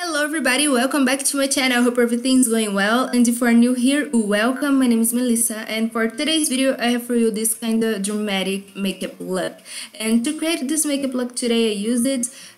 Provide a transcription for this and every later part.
Hello everybody, welcome back to my channel. I hope everything's going well, and if you are new here, welcome. My name is Melissa, and for today's video I have for you this kind of dramatic makeup look. And to create this makeup look today I used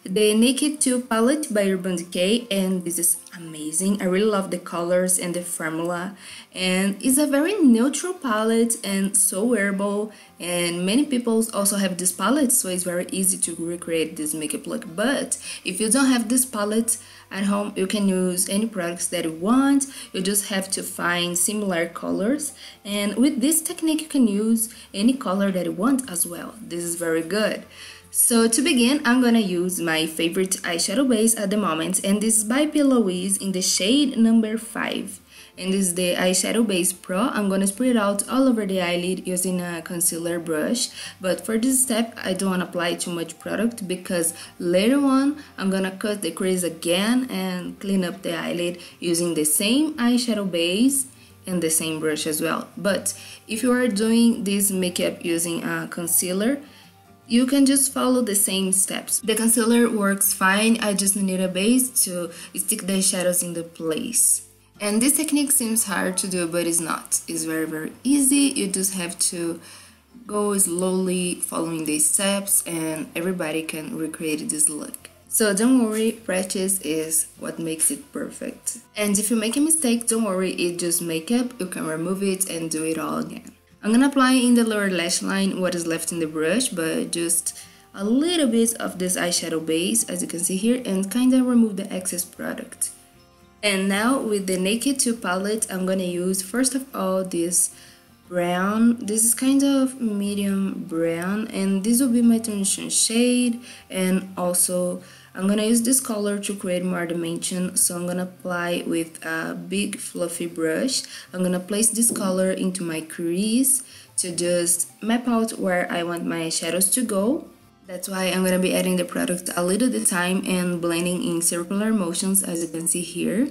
the Naked 2 palette by Urban Decay, and this is amazing. I really love the colors and the formula, and it's a very neutral palette and so wearable, and many people also have this palette, so it's very easy to recreate this makeup look. But if you don't have this palette at home, you can use any products that you want. You just have to find similar colors, and with this technique you can use any color that you want as well. This is very good. So to begin, I'm gonna use my favorite eyeshadow base at the moment, and this is by Louise in the shade number 5. And this is the eyeshadow base Pro. I'm gonna spread it out all over the eyelid using a concealer brush, but for this step I don't want to apply too much product because later on I'm gonna cut the crease again and clean up the eyelid using the same eyeshadow base and the same brush as well. But if you are doing this makeup using a concealer, you can just follow the same steps. The concealer works fine, I just need a base to stick the shadows in the place. And this technique seems hard to do, but it's not. It's very easy. You just have to go slowly following these steps, and everybody can recreate this look. So don't worry, practice is what makes it perfect. And if you make a mistake, don't worry, it's just makeup. You can remove it and do it all again. I'm gonna apply in the lower lash line what is left in the brush, but just a little bit of this eyeshadow base, as you can see here, and kinda remove the excess product. And now with the Naked 2 palette, I'm gonna use first of all this brown. This is kind of medium brown, and this will be my transition shade. And also I'm gonna use this color to create more dimension, so I'm gonna apply with a big fluffy brush. I'm gonna place this color into my crease to just map out where I want my shadows to go. That's why I'm gonna be adding the product a little at a time and blending in circular motions, as you can see here.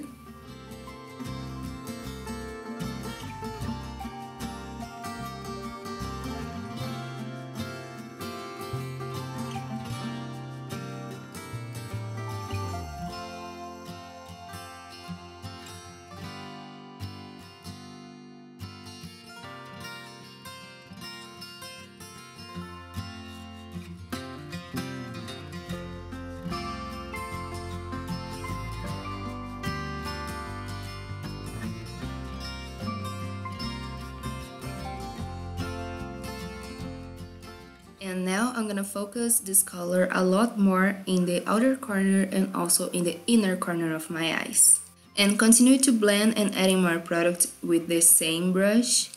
And now I'm gonna focus this color a lot more in the outer corner and also in the inner corner of my eyes. And continue to blend and adding more product with the same brush.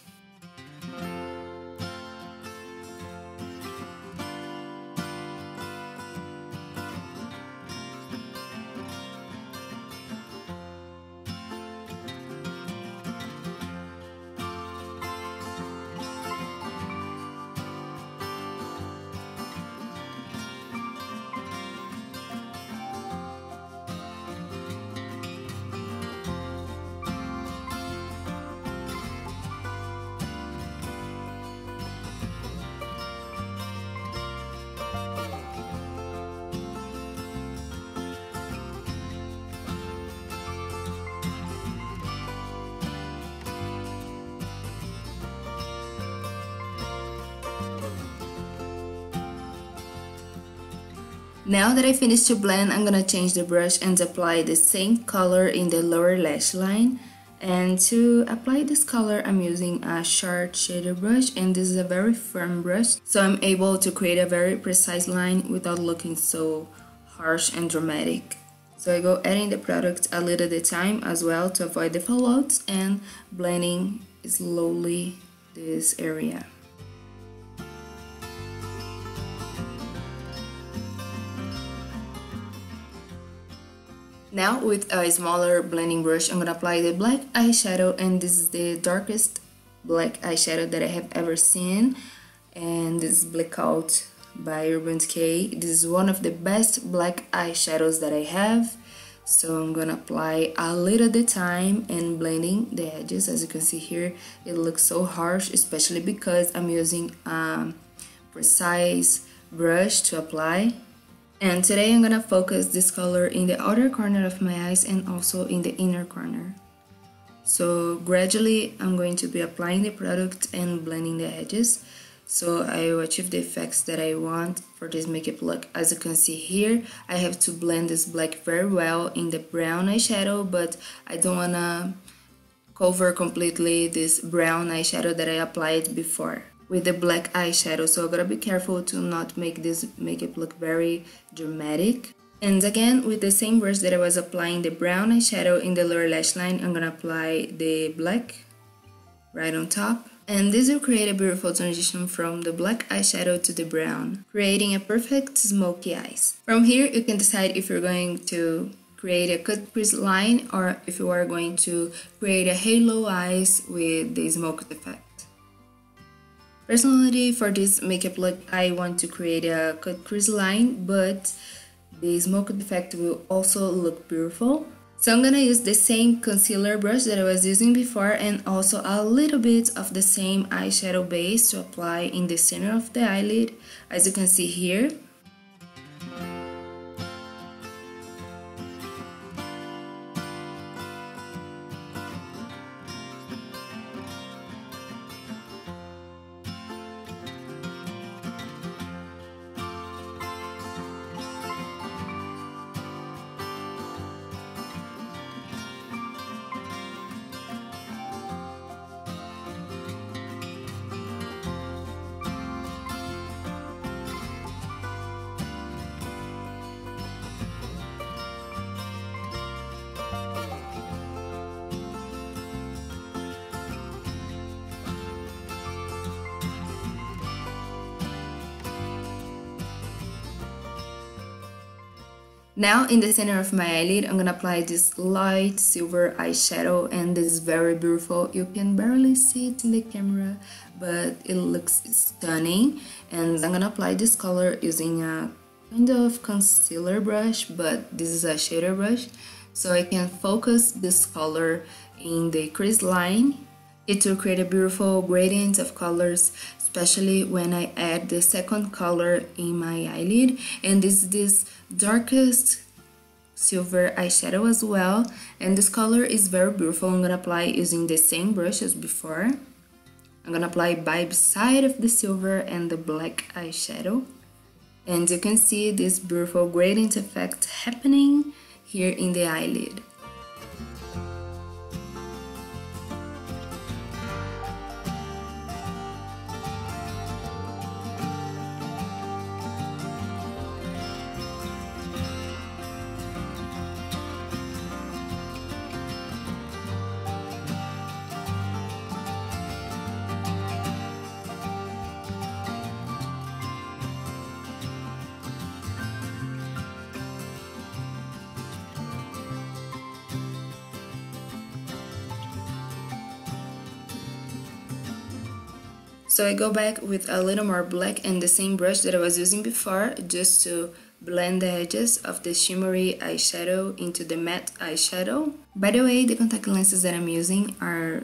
Now that I finished to blend, I'm gonna change the brush and apply the same color in the lower lash line. And to apply this color, I'm using a short shader brush, and this is a very firm brush, so I'm able to create a very precise line without looking so harsh and dramatic. So I go adding the product a little at a time as well to avoid the fallouts, and blending slowly this area. Now with a smaller blending brush, I'm gonna apply the black eyeshadow, and this is the darkest black eyeshadow that I have ever seen, and this is Blackout by Urban Decay. This is one of the best black eyeshadows that I have, so I'm gonna apply a little at a time and blending the edges. As you can see here, it looks so harsh, especially because I'm using a precise brush to apply. And today I'm gonna focus this color in the outer corner of my eyes and also in the inner corner. So gradually I'm going to be applying the product and blending the edges, so I will achieve the effects that I want for this makeup look. As you can see here, I have to blend this black very well in the brown eyeshadow, but I don't wanna cover completely this brown eyeshadow that I applied before with the black eyeshadow, so I gotta be careful to not make this makeup look very dramatic. And again, with the same brush that I was applying the brown eyeshadow in the lower lash line, I'm gonna apply the black right on top. And this will create a beautiful transition from the black eyeshadow to the brown, creating a perfect smoky eyes. From here, you can decide if you're going to create a cut crease line or if you are going to create a halo eyes with the smoke effect. Personally, for this makeup look, I want to create a cut crease line, but the smoke effect will also look beautiful. So I'm gonna use the same concealer brush that I was using before and also a little bit of the same eyeshadow base to apply in the center of the eyelid, as you can see here. Now in the center of my eyelid, I'm gonna apply this light silver eyeshadow, and this is very beautiful. You can barely see it in the camera, but it looks stunning. And I'm gonna apply this color using a kind of concealer brush, but this is a shader brush, so I can focus this color in the crease line. It will create a beautiful gradient of colors, especially when I add the second color in my eyelid, and this darkest silver eyeshadow as well, and this color is very beautiful. I'm gonna apply using the same brush as before. I'm gonna apply by the side of the silver and the black eyeshadow, and you can see this beautiful gradient effect happening here in the eyelid. So I go back with a little more black and the same brush that I was using before, just to blend the edges of the shimmery eyeshadow into the matte eyeshadow. By the way, the contact lenses that I'm using are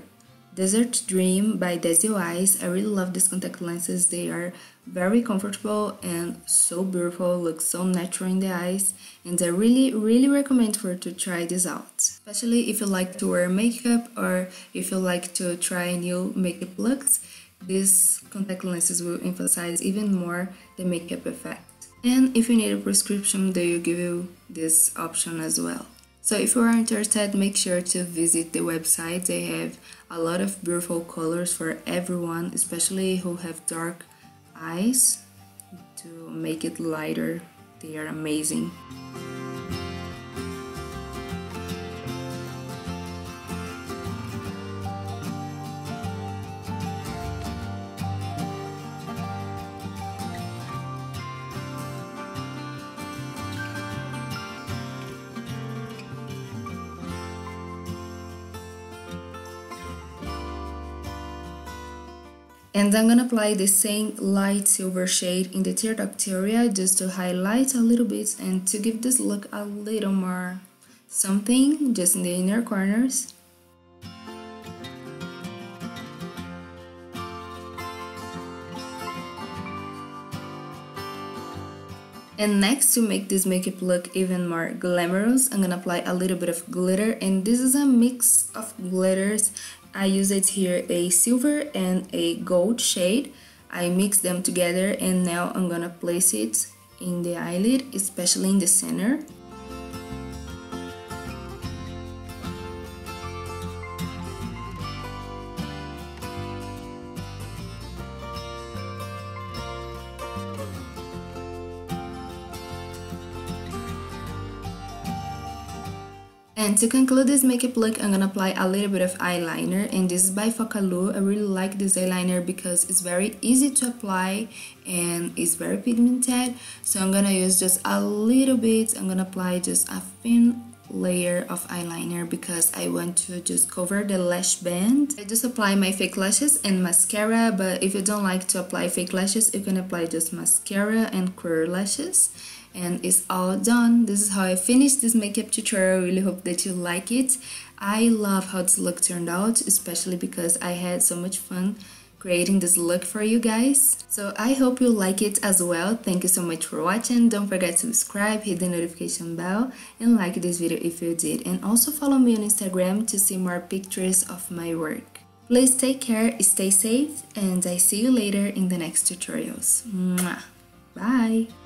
Desert Dream by Desi Eyes. I really love these contact lenses. They are very comfortable and so beautiful, look so natural in the eyes, and I really recommend for you to try this out. Especially if you like to wear makeup or if you like to try new makeup looks. These contact lenses will emphasize even more the makeup effect. And if you need a prescription, they will give you this option as well. So if you are interested, make sure to visit the website. They have a lot of beautiful colors for everyone, especially who have dark eyes, to make it lighter. They are amazing. And I'm gonna apply the same light silver shade in the tear duct area just to highlight a little bit and to give this look a little more something just in the inner corners. And next, to make this makeup look even more glamorous, I'm gonna apply a little bit of glitter, and this is a mix of glitters. I use it here a silver and a gold shade. I mix them together, and now I'm gonna place it in the eyelid, especially in the center. And to conclude this makeup look, I'm gonna apply a little bit of eyeliner, and this is by Focalou. I really like this eyeliner because it's very easy to apply and it's very pigmented. So I'm gonna use just a little bit. I'm gonna apply just a thin layer of eyeliner because I want to just cover the lash band. I just apply my fake lashes and mascara, but if you don't like to apply fake lashes, you can apply just mascara and curl lashes. And it's all done. This is how I finished this makeup tutorial. I really hope that you like it. I love how this look turned out, especially because I had so much fun creating this look for you guys. So I hope you like it as well. Thank you so much for watching. Don't forget to subscribe, hit the notification bell, and like this video if you did. And also follow me on Instagram to see more pictures of my work. Please take care, stay safe, and I see you later in the next tutorials. Mwah. Bye!